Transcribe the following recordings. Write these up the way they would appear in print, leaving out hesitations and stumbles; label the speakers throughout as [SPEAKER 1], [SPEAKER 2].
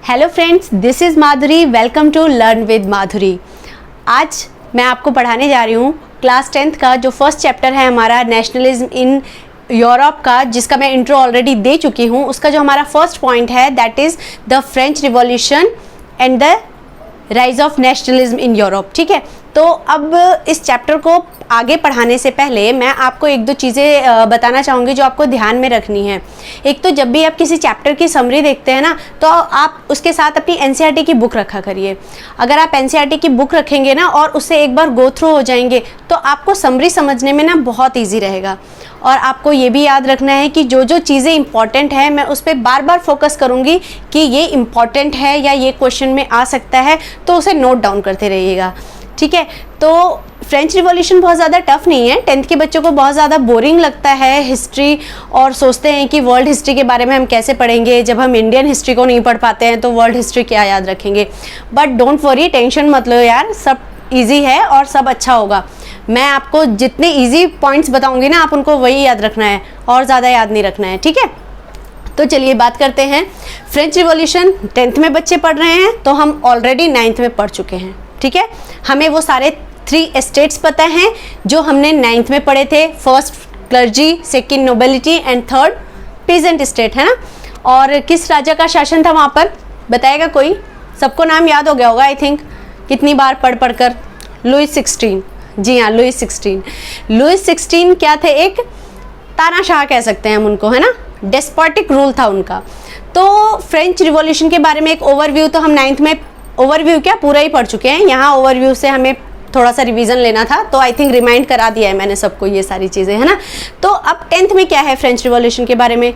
[SPEAKER 1] Hello friends, this is Madhuri. Welcome to learn with Madhuri. आज मैं आपको पढ़ाने जा रही हूँ क्लास 10th का जो फर्स्ट चैप्टर है हमारा नेशनलिज्म इन यूरोप का, जिसका मैं इंट्रो ऑलरेडी दे चुकी हूँ। उसका जो हमारा फर्स्ट पॉइंट है that is the French revolution and the rise of nationalism in Europe. ठीक है, तो अब इस चैप्टर को आगे पढ़ाने से पहले मैं आपको एक दो चीज़ें बताना चाहूँगी जो आपको ध्यान में रखनी है। एक तो जब भी आप किसी चैप्टर की समरी देखते हैं ना, तो आप उसके साथ अपनी एनसीईआरटी की बुक रखा करिए। अगर आप एनसीईआरटी की बुक रखेंगे ना और उससे एक बार गो थ्रू हो जाएंगे तो आपको समरी समझने में ना बहुत ईजी रहेगा। और आपको ये भी याद रखना है कि जो जो चीज़ें इंपॉर्टेंट है मैं उस पर बार बार फोकस करूँगी कि ये इंपॉर्टेंट है या ये क्वेश्चन में आ सकता है, तो उसे नोट डाउन करते रहिएगा। ठीक है, तो फ्रेंच रिवॉल्यूशन बहुत ज़्यादा टफ नहीं है। 10th के बच्चों को बहुत ज़्यादा बोरिंग लगता है हिस्ट्री, और सोचते हैं कि वर्ल्ड हिस्ट्री के बारे में हम कैसे पढ़ेंगे, जब हम इंडियन हिस्ट्री को नहीं पढ़ पाते हैं तो वर्ल्ड हिस्ट्री क्या याद रखेंगे। बट डोंट वरी, टेंशन मत लो यार, सब ईजी है और सब अच्छा होगा। मैं आपको जितने ईजी पॉइंट्स बताऊँगी ना, आप उनको वही याद रखना है और ज़्यादा याद नहीं रखना है। ठीक है, तो चलिए बात करते हैं। फ्रेंच रिवॉल्यूशन 10th में बच्चे पढ़ रहे हैं तो हम ऑलरेडी 9th में पढ़ चुके हैं। ठीक है, हमें वो सारे 3 स्टेट्स पता हैं जो हमने 9th में पढ़े थे। First clergy, second nobility and third peasant state, है ना। और किस राजा का शासन था वहाँ पर, बताएगा कोई? सबको नाम याद हो गया होगा आई थिंक, कितनी बार पढ़ कर। लुईस 16, जी हाँ, लुईस 16। लुईस 16 क्या थे? एक तानाशाह कह सकते हैं हम उनको, है ना। डेस्पोटिक रूल था उनका। तो फ्रेंच रिवॉल्यूशन के बारे में एक ओवरव्यू तो हम 9th में, ओवरव्यू क्या पूरा ही पढ़ चुके हैं। यहाँ ओवरव्यू से हमें थोड़ा सा रिवीजन लेना था, तो आई थिंक रिमाइंड करा दिया है मैंने सबको ये सारी चीज़ें, है ना। तो अब 10th में क्या है फ्रेंच रिवॉल्यूशन के बारे में?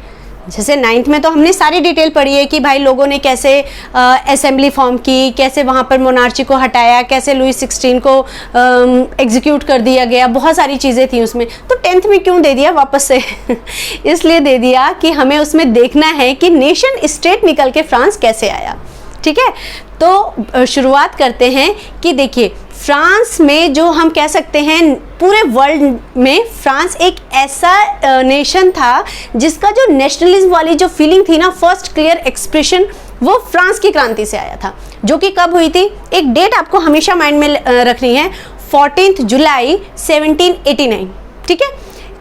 [SPEAKER 1] जैसे 9th में तो हमने सारी डिटेल पढ़ी है कि भाई लोगों ने कैसे असेंबली फॉर्म की, कैसे वहाँ पर मोनार्ची को हटाया, कैसे लुईस 16 को एग्जीक्यूट कर दिया गया, बहुत सारी चीज़ें थी उसमें। तो 10th में क्यों दे दिया वापस से? इसलिए दे दिया कि हमें उसमें देखना है कि नेशन स्टेट निकल के फ्रांस कैसे आया। ठीक है, तो शुरुआत करते हैं कि देखिए फ्रांस में जो हम कह सकते हैं पूरे वर्ल्ड में फ्रांस एक ऐसा नेशन था जिसका जो नेशनलिज्म वाली जो फीलिंग थी ना, फर्स्ट क्लियर एक्सप्रेशन वो फ्रांस की क्रांति से आया था। जो कि कब हुई थी? एक डेट आपको हमेशा माइंड में रखनी है, 14 जुलाई 1789। ठीक है,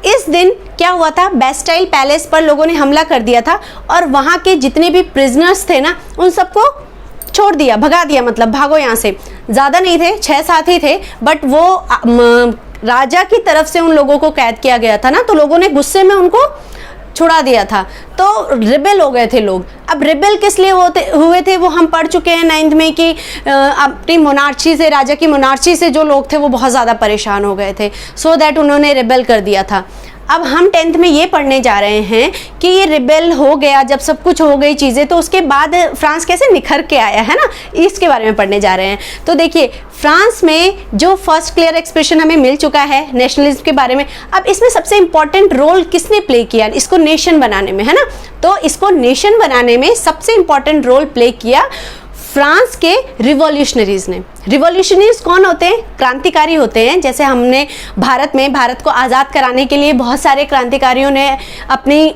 [SPEAKER 1] इस दिन क्या हुआ था? बेस्टाइल पैलेस पर लोगों ने हमला कर दिया था और वहाँ के जितने भी प्रिजनर्स थे ना, उन सबको छोड़ दिया, भगा दिया, मतलब भागो यहाँ से। ज़्यादा नहीं थे, 6-7 ही थे, बट वो राजा की तरफ से उन लोगों को कैद किया गया था ना, तो लोगों ने गुस्से में उनको छुड़ा दिया था। तो रिबेल हो गए थे लोग। अब रिबेल किस लिए हुए थे वो हम पढ़ चुके हैं 9th में कि अपनी मोनार्ची से, राजा की मोनार्ची से जो लोग थे वो बहुत ज़्यादा परेशान हो गए थे, सो दैट उन्होंने रिबेल कर दिया था। अब हम 10th में ये पढ़ने जा रहे हैं कि ये रिबेल हो गया, जब सब कुछ हो गई चीज़ें, तो उसके बाद फ्रांस कैसे निखर के आया, है ना, इसके बारे में पढ़ने जा रहे हैं। तो देखिए फ्रांस में जो फर्स्ट क्लियर एक्सप्रेशन हमें मिल चुका है नेशनलिज्म के बारे में, अब इसमें सबसे इंपॉर्टेंट रोल किसने प्ले किया इसको नेशन बनाने में, है ना। तो इसको नेशन बनाने में सबसे इंपॉर्टेंट रोल प्ले किया फ्रांस के रिवॉल्यूशनरीज ने। रिवॉल्यूशनरीज कौन होते हैं? क्रांतिकारी होते हैं। जैसे हमने भारत को आज़ाद कराने के लिए बहुत सारे क्रांतिकारियों ने अपनी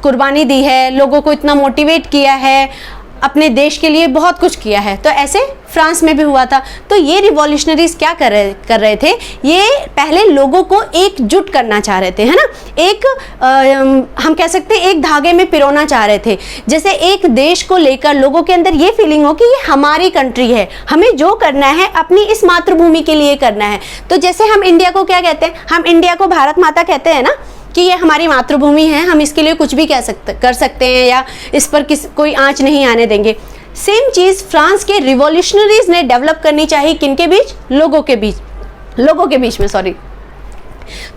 [SPEAKER 1] कुर्बानी दी है, लोगों को इतना मोटिवेट किया है, अपने देश के लिए बहुत कुछ किया है। तो ऐसे फ्रांस में भी हुआ था। तो ये रिवॉल्यूशनरीज क्या कर रहे थे? ये पहले लोगों को एकजुट करना चाह रहे थे, है ना। एक हम कह सकते हैं एक धागे में पिरोना चाह रहे थे। जैसे एक देश को लेकर लोगों के अंदर ये फीलिंग हो कि ये हमारी कंट्री है, हमें जो करना है अपनी इस मातृभूमि के लिए करना है। तो जैसे हम इंडिया को क्या कहते हैं? हम इंडिया को भारत माता कहते हैं ना, कि ये हमारी मातृभूमि है, हम इसके लिए कुछ भी कर सकते हैं या इस पर कोई आंच नहीं आने देंगे। सेम चीज़ फ्रांस के रिवॉल्यूशनरीज ने डेवलप करनी चाहिए, किनके बीच? लोगों के बीच में, सॉरी।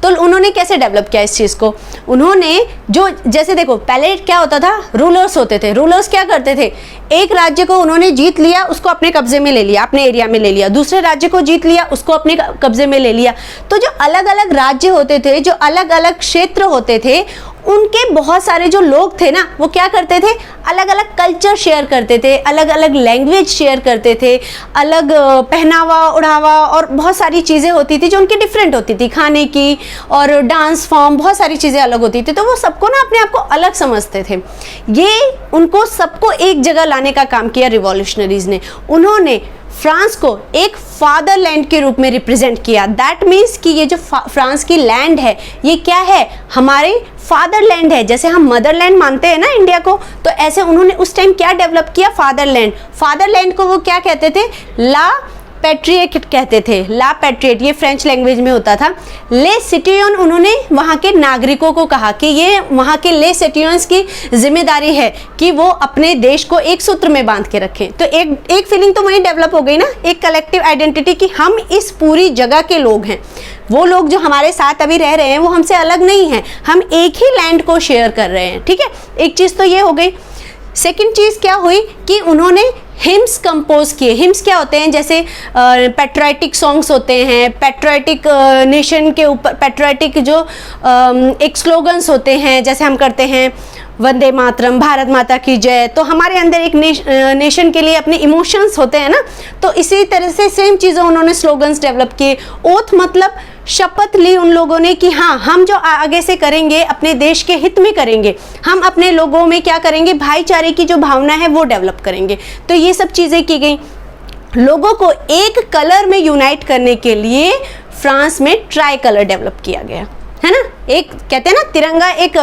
[SPEAKER 1] तो उन्होंने कैसे डेवलप किया इस चीज़ को? उन्होंने जो, जैसे देखो पहले क्या होता था, रूलर्स होते थे। रूलर्स क्या करते थे? एक राज्य को उन्होंने जीत लिया, उसको अपने कब्जे में ले लिया, अपने एरिया में ले लिया। दूसरे राज्य को जीत लिया, उसको अपने कब्जे में ले लिया। तो जो अलग अलग राज्य होते थे, जो अलग अलग क्षेत्र होते थे, उनके बहुत सारे जो लोग थे ना, वो क्या करते थे, अलग अलग कल्चर शेयर करते थे, अलग अलग लैंग्वेज शेयर करते थे, अलग पहनावा ओढ़ावा और बहुत सारी चीज़ें होती थी जो उनकी डिफरेंट होती थी, खाने की और डांस फॉर्म, बहुत सारी चीज़ें अलग होती थी। तो वो सबको ना अपने आप को अलग समझते थे। ये उनको सबको एक जगह लाने का काम किया रिवॉल्यूशनरीज ने। उन्होंने फ्रांस को एक फादरलैंड के रूप में रिप्रेजेंट किया। दैट मीन्स कि ये जो फ्रांस की लैंड है, ये क्या है, हमारे फादरलैंड है। जैसे हम मदरलैंड मानते हैं ना इंडिया को, तो ऐसे उन्होंने उस टाइम क्या डेवलप किया, फादरलैंड। फादरलैंड को वो क्या कहते थे, ला पैट्रियट कहते थे, ला पैट्रियट, ये फ्रेंच लैंग्वेज में होता था। ले सिटियन उन्होंने वहाँ के नागरिकों को कहा कि ये वहाँ के ले सिटियंस की जिम्मेदारी है कि वो अपने देश को एक सूत्र में बांध के रखें। तो एक फीलिंग तो वहीं डेवलप हो गई ना, एक कलेक्टिव आइडेंटिटी कि हम इस पूरी जगह के लोग हैं। वो लोग जो हमारे साथ अभी रह रहे हैं वो हमसे अलग नहीं हैं, हम एक ही लैंड को शेयर कर रहे हैं। ठीक है, एक चीज़ तो ये हो गई। सेकेंड चीज़ क्या हुई कि उन्होंने हिम्स कंपोज किए। हिम्स क्या होते हैं, जैसे पैट्रियोटिक सॉन्ग्स होते हैं, पैट्रियोटिक नेशन के ऊपर पैट्रियोटिक जो एक स्लोगन्स होते हैं, जैसे हम करते हैं वंदे मातरम, भारत माता की जय। तो हमारे अंदर एक नेशन के लिए अपने इमोशंस होते हैं ना, तो इसी तरह से सेम चीज़ें उन्होंने स्लोगन्स डेवलप किए। ओथ मतलब शपथ ली उन लोगों ने कि हाँ, हम जो आगे से करेंगे अपने देश के हित में करेंगे, हम अपने लोगों में क्या करेंगे, भाईचारे की जो भावना है वो डेवलप करेंगे। तो ये सब चीज़ें की गई। लोगों को एक कलर में यूनाइट करने के लिए फ्रांस में ट्राई कलर डेवलप किया गया, है ना। एक कहते हैं ना तिरंगा एक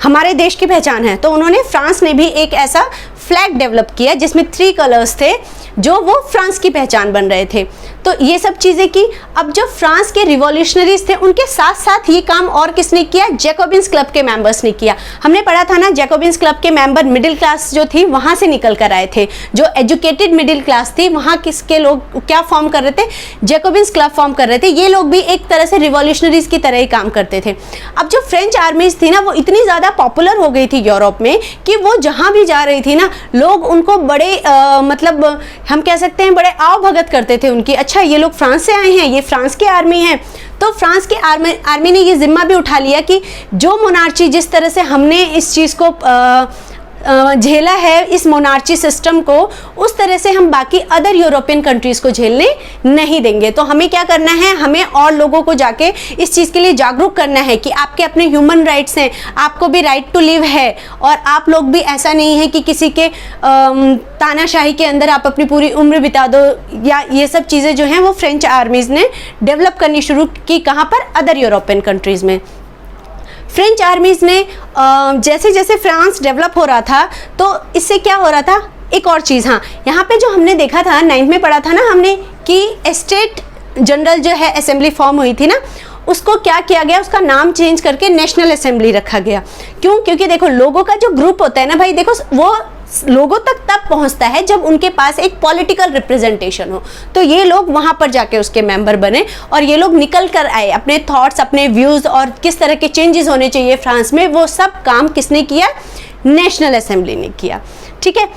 [SPEAKER 1] हमारे देश की पहचान है, तो उन्होंने फ्रांस ने भी एक ऐसा फ्लैग डेवलप किया जिसमें 3 कलर्स थे जो वो फ्रांस की पहचान बन रहे थे। तो ये सब चीज़ें की। अब जो फ्रांस के रिवॉल्यूशनरीज थे उनके साथ साथ ये काम और किसने किया, जैकोबिन्स क्लब के मेंबर्स ने किया। हमने पढ़ा था ना, जैकोबिन्स क्लब के मेंबर मिडिल क्लास जो थी वहाँ से निकल कर आए थे। जो एजुकेटेड मिडिल क्लास थी वहाँ किसके लोग क्या फॉर्म कर रहे थे, जैकोबिन्स क्लब फॉर्म कर रहे थे। ये लोग भी एक तरह से रिवॉल्यूशनरीज की तरह ही काम करते थे। अब जो फ्रेंच आर्मीज थी ना, वो इतनी ज़्यादा पॉपुलर हो गई थी यूरोप में कि वो जहाँ भी जा रही थी ना, लोग उनको बड़े मतलब हम कह सकते हैं बड़े आव भगत करते थे उनकी। अच्छा, ये लोग फ्रांस से आए हैं, ये फ्रांस की आर्मी है। तो फ्रांस की आर्मी ने ये जिम्मा भी उठा लिया कि जो मोनार्ची, जिस तरह से हमने इस चीज़ को झेला है, इस मोनार्ची सिस्टम को, उस तरह से हम बाकी अदर यूरोपियन कंट्रीज़ को झेलने नहीं देंगे। तो हमें क्या करना है, हमें और लोगों को जाके इस चीज़ के लिए जागरूक करना है कि आपके अपने ह्यूमन राइट्स हैं, आपको भी राइट टू लिव है, और आप लोग भी ऐसा नहीं है कि किसी के तानाशाही के अंदर आप अपनी पूरी उम्र बिता दो। या ये सब चीज़ें जो हैं वो फ्रेंच आर्मीज़ ने डेवलप करनी शुरू की। कहाँ पर, अदर यूरोपियन कंट्रीज़ में। फ्रेंच आर्मीज़ ने जैसे जैसे फ्रांस डेवलप हो रहा था, तो इससे क्या हो रहा था, एक और चीज़, हाँ, यहाँ पे जो हमने देखा था 9th में पढ़ा था ना हमने कि स्टेट जनरल जो है असेंबली फॉर्म हुई थी ना, उसको क्या किया गया, उसका नाम चेंज करके नेशनल असेंबली रखा गया। क्यों? क्योंकि देखो लोगों का जो ग्रुप होता है ना भाई, देखो वो लोगों तक तब पहुंचता है जब उनके पास एक पॉलिटिकल रिप्रेजेंटेशन हो। तो ये लोग वहां पर जाके उसके मेंबर बने और ये लोग निकल कर आए, अपने थॉट्स, अपने व्यूज़ और किस तरह के चेंजेस होने चाहिए फ्रांस में, वो सब काम किसने किया, नेशनल असेंबली ने किया। ठीक है,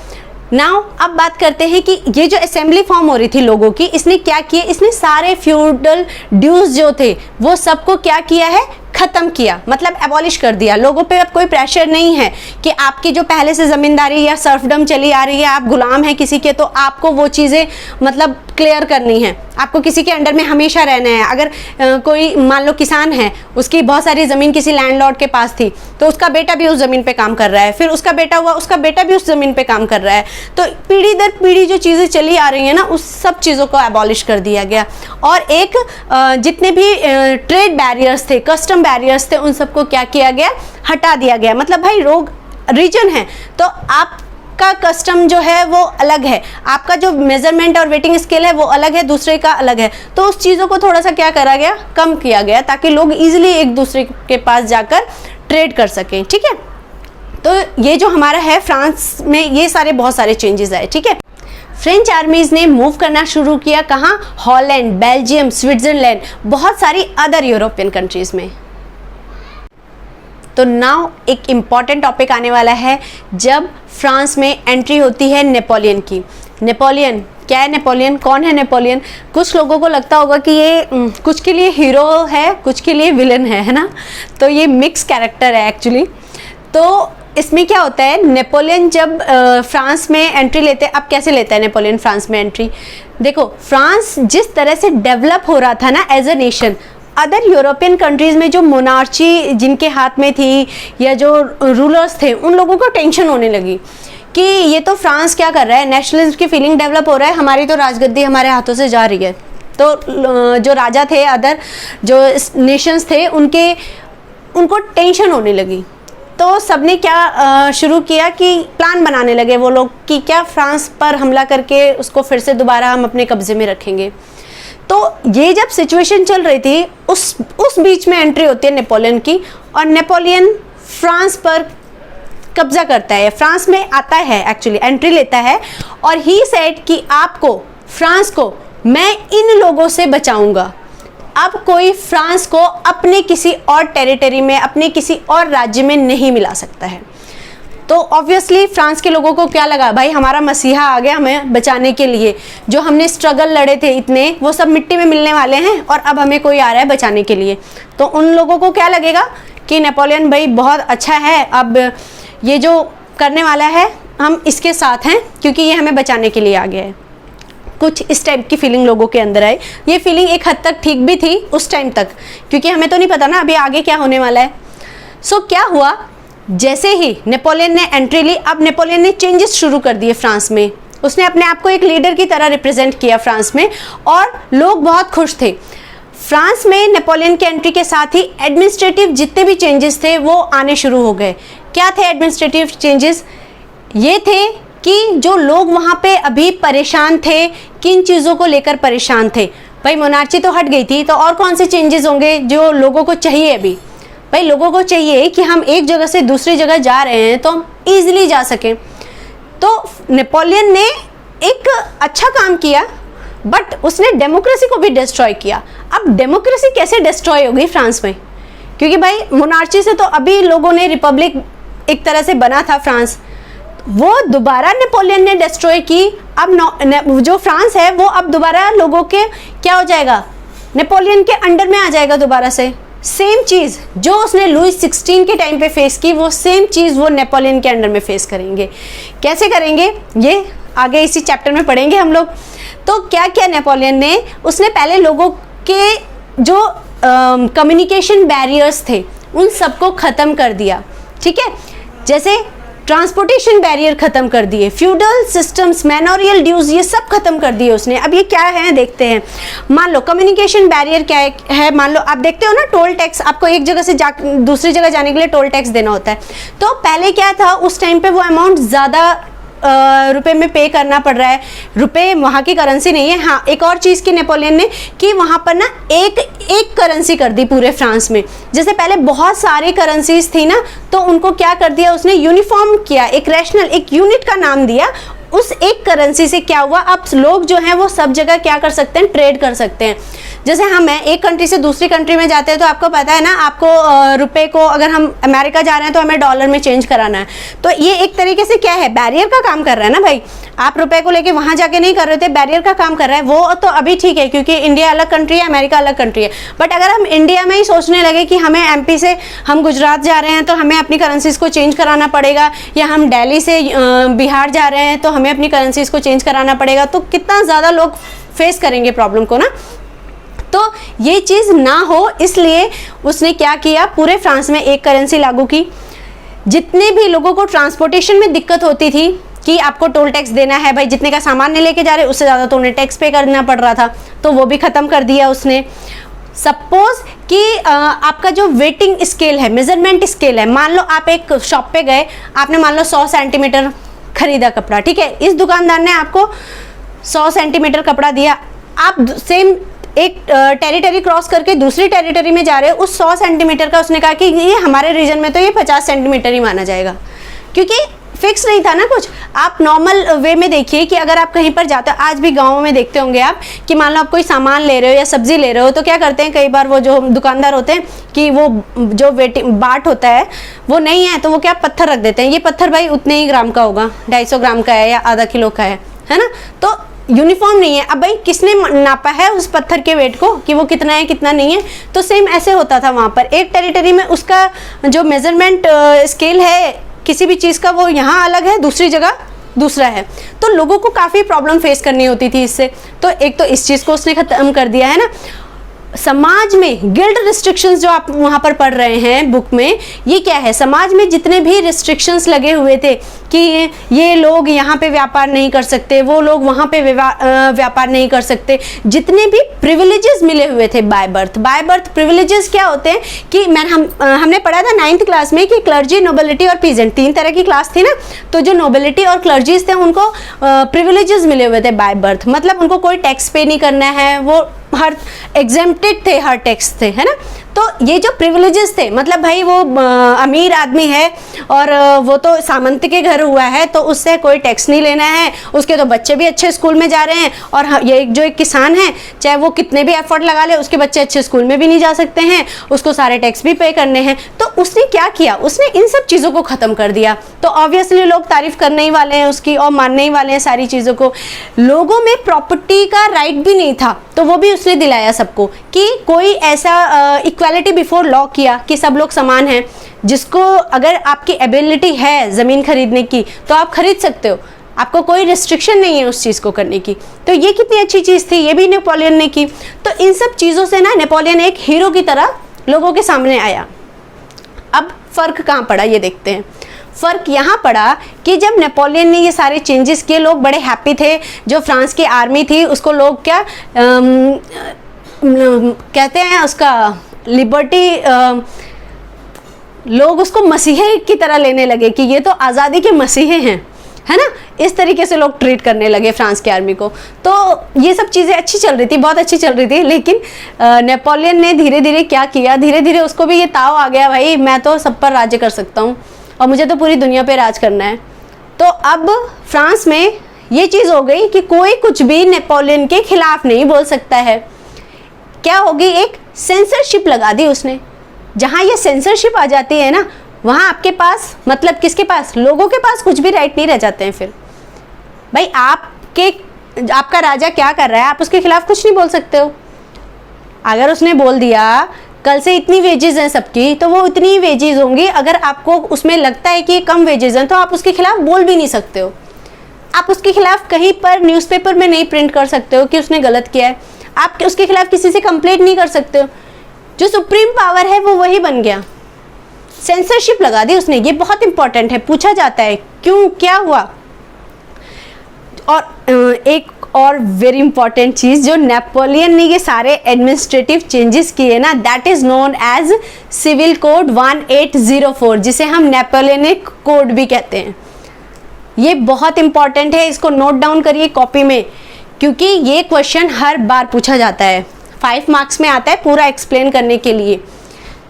[SPEAKER 1] नाउ अब बात करते हैं कि ये जो असेंबली फॉर्म हो रही थी लोगों की, इसने क्या किया, इसने सारे फ्यूडल ड्यूज जो थे वो सबको क्या किया है, खत्म किया, मतलब एबॉलिश कर दिया। लोगों पे अब कोई प्रेशर नहीं है कि आपकी जो पहले से ज़मींदारी या सर्फडम चली आ रही है, आप गुलाम हैं किसी के, तो आपको वो चीज़ें मतलब क्लियर करनी है, आपको किसी के अंडर में हमेशा रहना है। अगर कोई मान लो किसान है, उसकी बहुत सारी ज़मीन किसी लैंडलॉर्ड के पास थी, तो उसका बेटा भी उस ज़मीन पे काम कर रहा है, फिर उसका बेटा हुआ, उसका बेटा भी उस ज़मीन पे काम कर रहा है। तो पीढ़ी दर पीढ़ी जो चीज़ें चली आ रही हैं ना, उस सब चीज़ों को एबॉलिश कर दिया गया। और एक जितने भी ट्रेड बैरियर्स थे, कस्टम बैरियर्स थे, उन सबको क्या किया गया, हटा दिया गया। मतलब भाई रीजन है तो आपका कस्टम जो है वो अलग है, आपका जो मेजरमेंट और वेटिंग स्केल है वो अलग है, दूसरे का अलग है। तो उस चीज़ों को थोड़ा सा क्या करा गया, कम किया गया, ताकि लोग इजीली एक दूसरे के पास जाकर ट्रेड कर सकें। ठीक है, तो ये जो हमारा है फ्रांस में, ये सारे बहुत सारे चेंजेस आए। ठीक है, फ्रेंच आर्मीज़ ने मूव करना शुरू किया कहाँ, हॉलैंड, बेल्जियम, स्विट्ज़रलैंड, बहुत सारी अदर यूरोपियन कंट्रीज़ में। तो नाउ एक इम्पॉर्टेंट टॉपिक आने वाला है, जब फ्रांस में एंट्री होती है नेपोलियन की। नेपोलियन क्या है? नेपोलियन कौन है? नेपोलियन कुछ लोगों को लगता होगा कि ये कुछ के लिए हीरो है, कुछ के लिए विलन है ना, तो ये मिक्स कैरेक्टर है एक्चुअली। तो इसमें क्या होता है, नेपोलियन जब फ्रांस में एंट्री लेते हैं, अब कैसे लेता है नेपोलियन फ्रांस में एंट्री? देखो, फ्रांस जिस तरह से डेवलप हो रहा था ना as a nation, other European countries में जो मोनार्ची जिनके हाथ में थी या जो रूलर्स थे, उन लोगों को टेंशन होने लगी कि ये तो फ्रांस क्या कर रहा है, नेशनलिज्म की फीलिंग डेवलप हो रहा है, हमारी तो राजगद्दी हमारे हाथों से जा रही है। तो जो राजा थे, अदर जो नेशंस थे, उनको टेंशन होने लगी। तो सबने क्या शुरू किया कि प्लान बनाने लगे वो लोग कि क्या फ्रांस पर हमला करके उसको फिर से दोबारा हम अपने कब्जे में रखेंगे। तो ये जब सिचुएशन चल रही थी, उस बीच में एंट्री होती है नेपोलियन की, और नेपोलियन फ्रांस पर कब्जा करता है, फ्रांस में आता है, एक्चुअली एंट्री लेता है, और ही सेड कि आपको, फ्रांस को मैं इन लोगों से बचाऊंगा। अब कोई फ्रांस को अपने किसी और टेरिटरी में, अपने किसी और राज्य में नहीं मिला सकता है। तो ऑब्वियसली फ्रांस के लोगों को क्या लगा, भाई हमारा मसीहा आ गया हमें बचाने के लिए, जो हमने स्ट्रगल लड़े थे इतने, वो सब मिट्टी में मिलने वाले हैं और अब हमें कोई आ रहा है बचाने के लिए। तो उन लोगों को क्या लगेगा कि नेपोलियन भाई बहुत अच्छा है, अब ये जो करने वाला है हम इसके साथ हैं क्योंकि ये हमें बचाने के लिए आ गया है। कुछ इस टाइप की फीलिंग लोगों के अंदर आई। ये फीलिंग एक हद तक ठीक भी थी उस टाइम तक, क्योंकि हमें तो नहीं पता ना अभी आगे क्या होने वाला है। सो क्या हुआ, जैसे ही नेपोलियन ने एंट्री ली, अब नेपोलियन ने चेंजेस शुरू कर दिए फ्रांस में। उसने अपने आप को एक लीडर की तरह रिप्रेजेंट किया फ्रांस में, और लोग बहुत खुश थे। फ्रांस में नेपोलियन के एंट्री के साथ ही एडमिनिस्ट्रेटिव जितने भी चेंजेस थे वो आने शुरू हो गए। क्या थे एडमिनिस्ट्रेटिव चेंजेस? ये थे कि जो लोग वहाँ पे अभी परेशान थे, किन चीज़ों को लेकर परेशान थे? भाई मोनार्ची तो हट गई थी, तो और कौन से चेंजेस होंगे जो लोगों को चाहिए? अभी भाई लोगों को चाहिए कि हम एक जगह से दूसरी जगह जा रहे हैं तो हम ईजिली जा सकें। तो नेपोलियन ने एक अच्छा काम किया, बट उसने डेमोक्रेसी को भी डिस्ट्रॉय किया। अब डेमोक्रेसी कैसे डिस्ट्रॉय हो गई फ्रांस में? क्योंकि भाई मोनार्ची से तो अभी लोगों ने रिपब्लिक एक तरह से बना था फ्रांस, वो दोबारा नेपोलियन ने डिस्ट्रॉय की। अब जो फ्रांस है वो अब दोबारा लोगों के क्या हो जाएगा, नेपोलियन के अंडर में आ जाएगा दोबारा से। सेम चीज़ जो उसने लुई 16 के टाइम पे फेस की, वो सेम चीज़ वो नेपोलियन के अंडर में फेस करेंगे। कैसे करेंगे ये आगे इसी चैप्टर में पढ़ेंगे हम लोग। तो क्या क्या नेपोलियन ने, उसने पहले लोगों के जो कम्युनिकेशन बैरियर्स थे उन सबको ख़त्म कर दिया। ठीक है, जैसे ट्रांसपोर्टेशन बैरियर ख़त्म कर दिए, फ्यूडल सिस्टम्स, मैनोरियल ड्यूज, ये सब खत्म कर दिए उसने। अब ये क्या है देखते हैं। मान लो कम्युनिकेशन बैरियर क्या है, मान लो आप देखते हो ना टोल टैक्स, आपको एक जगह से दूसरी जगह जाने के लिए टोल टैक्स देना होता है। तो पहले क्या था, उस टाइम पे वो अमाउंट ज़्यादा रुपए में पे करना पड़ रहा है, रुपए वहाँ की करेंसी नहीं है। हाँ, एक और चीज़ की नेपोलियन ने कि वहाँ पर ना एक करेंसी कर दी पूरे फ्रांस में। जैसे पहले बहुत सारी करेंसीज थी ना, तो उनको क्या कर दिया उसने, यूनिफॉर्म किया, एक रैशनल, एक यूनिट का नाम दिया। उस एक करेंसी से क्या हुआ, अब लोग जो हैं वो सब जगह क्या कर सकते हैं, ट्रेड कर सकते हैं। जैसे हम एक कंट्री से दूसरी कंट्री में जाते हैं तो आपको पता है ना, आपको रुपए को अगर हम अमेरिका जा रहे हैं तो हमें डॉलर में चेंज कराना है। तो ये एक तरीके से क्या है, बैरियर का काम कर रहा है ना भाई। आप रुपए को लेके वहाँ जाके नहीं कर रहे थे, बैरियर का काम कर रहा है। वो तो अभी ठीक है क्योंकि इंडिया अलग कंट्री है, अमेरिका अलग कंट्री है। बट अगर हम इंडिया में ही सोचने लगे कि हमें एमपी से हम गुजरात जा रहे हैं तो हमें अपनी करेंसीज को चेंज कराना पड़ेगा, या हम दिल्ली से बिहार जा रहे हैं तो हमें अपनी करेंसीज को चेंज कराना पड़ेगा, तो कितना ज़्यादा लोग फेस करेंगे प्रॉब्लम को ना। तो ये चीज़ ना हो इसलिए उसने क्या किया, पूरे फ्रांस में एक करेंसी लागू की। जितने भी लोगों को ट्रांसपोर्टेशन में दिक्कत होती थी कि आपको टोल टैक्स देना है, भाई जितने का सामान नहीं लेके जा रहे उससे ज़्यादा तो उन्हें टैक्स पे करना पड़ रहा था, तो वो भी ख़त्म कर दिया उसने। सपोज कि आपका जो वेटिंग स्केल है, मेजरमेंट स्केल है, मान लो आप एक शॉप पे गए, आपने मान लो 100 सेंटीमीटर खरीदा कपड़ा, ठीक है, इस दुकानदार ने आपको 100 सेंटीमीटर कपड़ा दिया, आप सेम एक टेरिटरी क्रॉस करके दूसरी टेरिटरी में जा रहे हो, उस 100 सेंटीमीटर का उसने कहा कि ये हमारे रीजन में तो ये 50 सेंटीमीटर ही माना जाएगा, क्योंकि फिक्स नहीं था ना कुछ। आप नॉर्मल वे में देखिए कि अगर आप कहीं पर जाते हो, आज भी गाँव में देखते होंगे आप कि मान लो आप कोई सामान ले रहे हो या सब्जी ले रहे हो, तो क्या करते हैं कई बार वो जो दुकानदार होते हैं कि वो जो बाट होता है वो नहीं है, तो वो क्या पत्थर रख देते हैं, ये पत्थर भाई उतने ही ग्राम का होगा, 250 ग्राम का है या आधा किलो का है ना, तो यूनिफॉर्म नहीं है। अब भाई किसने नापा है उस पत्थर के वेट को कि वो कितना है कितना नहीं है, तो सेम ऐसे होता था वहाँ पर। एक टेरिटरी में उसका जो मेजरमेंट स्केल है किसी भी चीज़ का वो यहाँ अलग है, दूसरी जगह दूसरा है, तो लोगों को काफ़ी प्रॉब्लम फेस करनी होती थी इससे। तो एक तो इस चीज़ को उसने ख़त्म कर दिया है ना। समाज में गिल्ट रिस्ट्रिक्शंस जो आप वहाँ पर पढ़ रहे हैं बुक में, ये क्या है, समाज में जितने भी रिस्ट्रिक्शंस लगे हुए थे कि ये लोग यहाँ पे व्यापार नहीं कर सकते, वो लोग वहाँ पे व्यापार नहीं कर सकते, जितने भी प्रिविलेजेस मिले हुए थे बाय बर्थ प्रिविलेजेस क्या होते हैं कि हमने पढ़ा था 9th क्लास में कि क्लर्जी, नोबिलिटी और पीजेंट, 3 तरह की क्लास थी ना। तो जो नोबिलिटी और क्लर्जीज थे उनको प्रिविलेजेस मिले हुए थे बाय बर्थ, मतलब उनको कोई टैक्स पे नहीं करना है, वो हर एग्जेम्प्टेड थे, हर टैक्स थे, है ना। तो ये जो प्रिविलेजेस थे, मतलब भाई वो अमीर आदमी है और वो तो सामंत के घर हुआ है तो उससे कोई टैक्स नहीं लेना है, उसके तो बच्चे भी अच्छे स्कूल में जा रहे हैं, और ये जो एक किसान है चाहे वो कितने भी एफर्ट लगा ले उसके बच्चे अच्छे स्कूल में भी नहीं जा सकते हैं, उसको सारे टैक्स भी पे करने हैं। तो उसने क्या किया, उसने इन सब चीज़ों को ख़त्म कर दिया। तो ऑब्वियसली लोग तारीफ करने ही वाले हैं उसकी और मानने ही वाले हैं सारी चीज़ों को। लोगों में प्रॉपर्टी का राइट भी नहीं था, तो वो भी उसने दिलाया सबको कि कोई ऐसा इक्वालिटी बिफोर लॉ किया कि सब लोग समान हैं, जिसको अगर आपकी एबिलिटी है ज़मीन खरीदने की तो आप खरीद सकते हो, आपको कोई रिस्ट्रिक्शन नहीं है उस चीज़ को करने की। तो ये कितनी अच्छी चीज़ थी, ये भी नेपोलियन ने की। तो इन सब चीज़ों से ना नेपोलियन एक हीरो की तरह लोगों के सामने आया। अब फ़र्क कहाँ पड़ा ये देखते हैं। फ़र्क यहाँ पड़ा कि जब नेपोलियन ने ये सारे चेंजेस किए लोग बड़े हैप्पी थे। जो फ्रांस की आर्मी थी उसको लोग क्या कहते हैं, उसका लिबर्टी, लोग उसको मसीहे की तरह लेने लगे कि ये तो आज़ादी के मसीहे हैं, है ना। इस तरीके से लोग ट्रीट करने लगे फ्रांस की आर्मी को। तो ये सब चीज़ें अच्छी चल रही थी, बहुत अच्छी चल रही थी। लेकिन नेपोलियन ने धीरे धीरे क्या किया, धीरे धीरे उसको भी ये ताव आ गया, भाई मैं तो सब पर राज्य कर सकता हूँ और मुझे तो पूरी दुनिया पे राज करना है। तो अब फ्रांस में ये चीज़ हो गई कि कोई कुछ भी नेपोलियन के खिलाफ नहीं बोल सकता है। क्या होगी, एक सेंसरशिप लगा दी उसने। जहाँ ये सेंसरशिप आ जाती है ना, वहाँ आपके पास, मतलब किसके पास, लोगों के पास कुछ भी राइट नहीं रह जाते हैं। फिर भाई आपका राजा क्या कर रहा है, आप उसके खिलाफ कुछ नहीं बोल सकते हो। अगर उसने बोल दिया कल से इतनी वेजेस हैं सबकी, तो वो इतनी वेजेस होंगी। अगर आपको उसमें लगता है कि कम वेजेस हैं तो आप उसके खिलाफ बोल भी नहीं सकते हो। आप उसके खिलाफ कहीं पर न्यूज़पेपर में नहीं प्रिंट कर सकते हो कि उसने गलत किया है। आप उसके खिलाफ किसी से कंप्लेंट नहीं कर सकते हो। जो सुप्रीम पावर है वो वही बन गया। सेंसरशिप लगा दी उसने। ये बहुत इंपॉर्टेंट है, पूछा जाता है क्यों, क्या हुआ। और एक और वेरी इंपॉर्टेंट चीज़, जो नेपोलियन ने ये सारे एडमिनिस्ट्रेटिव चेंजेस किए ना, that is known as civil code 1804, जिसे हम नेपोलियनिक कोड भी कहते हैं। ये बहुत इंपॉर्टेंट है, इसको नोट डाउन करिए कॉपी में, क्योंकि ये क्वेश्चन हर बार पूछा जाता है। 5 मार्क्स में आता है पूरा एक्सप्लेन करने के लिए।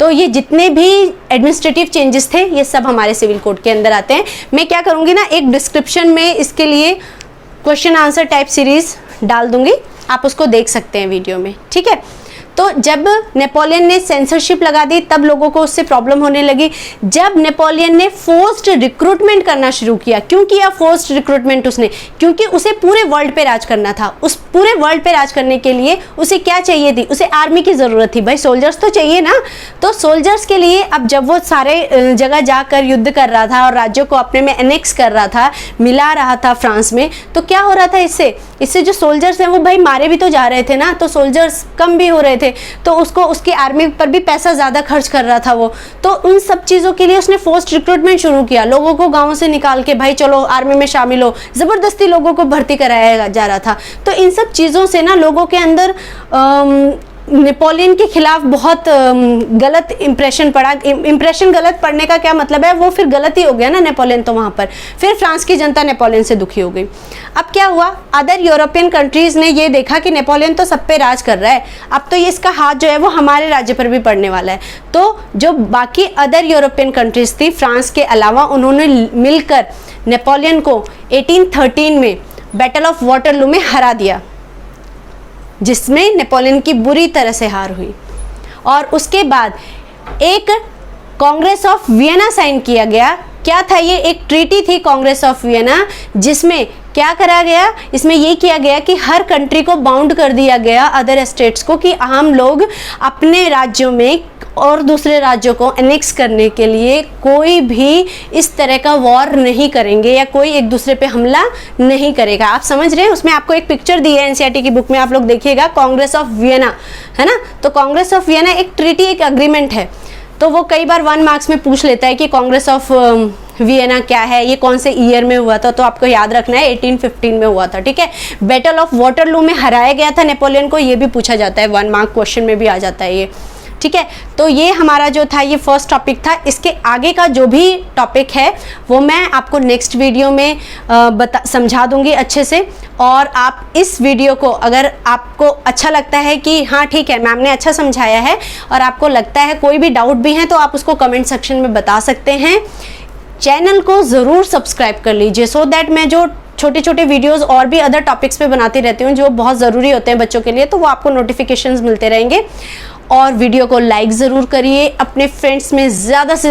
[SPEAKER 1] तो ये जितने भी एडमिनिस्ट्रेटिव चेंजेस थे ये सब हमारे सिविल कोड के अंदर आते हैं। मैं क्या करूँगी ना, एक डिस्क्रिप्शन में इसके लिए क्वेश्चन आंसर टाइप सीरीज़ डाल दूंगी, आप उसको देख सकते हैं वीडियो में, ठीक है। तो जब नेपोलियन ने सेंसरशिप लगा दी तब लोगों को उससे प्रॉब्लम होने लगी। जब नेपोलियन ने फोर्स्ड रिक्रूटमेंट करना शुरू किया, क्यों किया फोर्स्ड रिक्रूटमेंट उसने, क्योंकि उसे पूरे वर्ल्ड पे राज करना था। उस पूरे वर्ल्ड पे राज करने के लिए उसे क्या चाहिए थी, उसे आर्मी की ज़रूरत थी। भाई सोल्जर्स तो चाहिए ना। तो सोल्जर्स के लिए अब जब वो सारे जगह जाकर युद्ध कर रहा था और राज्यों को अपने में एनेक्स कर रहा था, मिला रहा था फ्रांस में, तो क्या हो रहा था इससे जो सोल्जर्स हैं वो भाई मारे भी तो जा रहे थे ना, तो सोल्जर्स कम भी हो रहे थे, तो उसको उसकी आर्मी पर भी पैसा ज़्यादा खर्च कर रहा था वो। तो उन सब चीज़ों के लिए उसने फोर्स्ड रिक्रूटमेंट शुरू किया। लोगों को गाँव से निकाल के भाई चलो आर्मी में शामिल हो, ज़बरदस्ती लोगों को भर्ती कराया जा रहा था। तो इन सब चीज़ों से ना लोगों के अंदर नेपोलियन के खिलाफ बहुत गलत इंप्रेशन पड़ा। इंप्रेशन गलत पड़ने का क्या मतलब है, वो फिर गलत ही हो गया ना नेपोलियन तो वहाँ पर। फिर फ्रांस की जनता नेपोलियन से दुखी हो गई। अब क्या हुआ, अदर यूरोपियन कंट्रीज़ ने ये देखा कि नेपोलियन तो सब पे राज कर रहा है, अब तो ये इसका हाथ जो है वो हमारे राज्य पर भी पड़ने वाला है। तो जो बाकी अदर यूरोपियन कंट्रीज़ थी फ्रांस के अलावा, उन्होंने मिलकर नेपोलियन को 1813 में बैटल ऑफ वाटरलू में हरा दिया, जिसमें नेपोलियन की बुरी तरह से हार हुई। और उसके बाद एक कांग्रेस ऑफ वियना साइन किया गया। क्या था ये, एक ट्रीटी थी कांग्रेस ऑफ वियना, जिसमें क्या करा गया, इसमें ये किया गया कि हर कंट्री को बाउंड कर दिया गया, अदर स्टेट्स को, कि हम लोग अपने राज्यों में और दूसरे राज्यों को एनेक्स करने के लिए कोई भी इस तरह का वॉर नहीं करेंगे या कोई एक दूसरे पे हमला नहीं करेगा। आप समझ रहे हैं, उसमें आपको एक पिक्चर दी है एनसीईआरटी की बुक में, आप लोग देखिएगा, कांग्रेस ऑफ वियना है ना। तो कांग्रेस ऑफ वियना एक ट्रीटी, एक एग्रीमेंट है। तो वो कई बार 1 मार्क्स में पूछ लेता है कि कांग्रेस ऑफ वियना क्या है, ये कौन से ईयर में हुआ था, तो आपको याद रखना है 1815 में हुआ था, ठीक है। बैटल ऑफ वाटरलू में हराया गया था नेपोलियन को, ये भी पूछा जाता है, 1 मार्क क्वेश्चन में भी आ जाता है ये, ठीक है। तो ये हमारा जो था ये फर्स्ट टॉपिक था। इसके आगे का जो भी टॉपिक है वो मैं आपको नेक्स्ट वीडियो में समझा दूंगी अच्छे से। और आप इस वीडियो को, अगर आपको अच्छा लगता है कि हाँ ठीक है मैम ने अच्छा समझाया है, और आपको लगता है कोई भी डाउट भी है, तो आप उसको कमेंट सेक्शन में बता सकते हैं। चैनल को ज़रूर सब्सक्राइब कर लीजिए, सो दैट मैं जो छोटे छोटे वीडियोस और भी अदर टॉपिक्स पे बनाती रहती हूँ जो बहुत ज़रूरी होते हैं बच्चों के लिए, तो वो आपको नोटिफिकेशंस मिलते रहेंगे। और वीडियो को लाइक ज़रूर करिए, अपने फ्रेंड्स में ज़्यादा से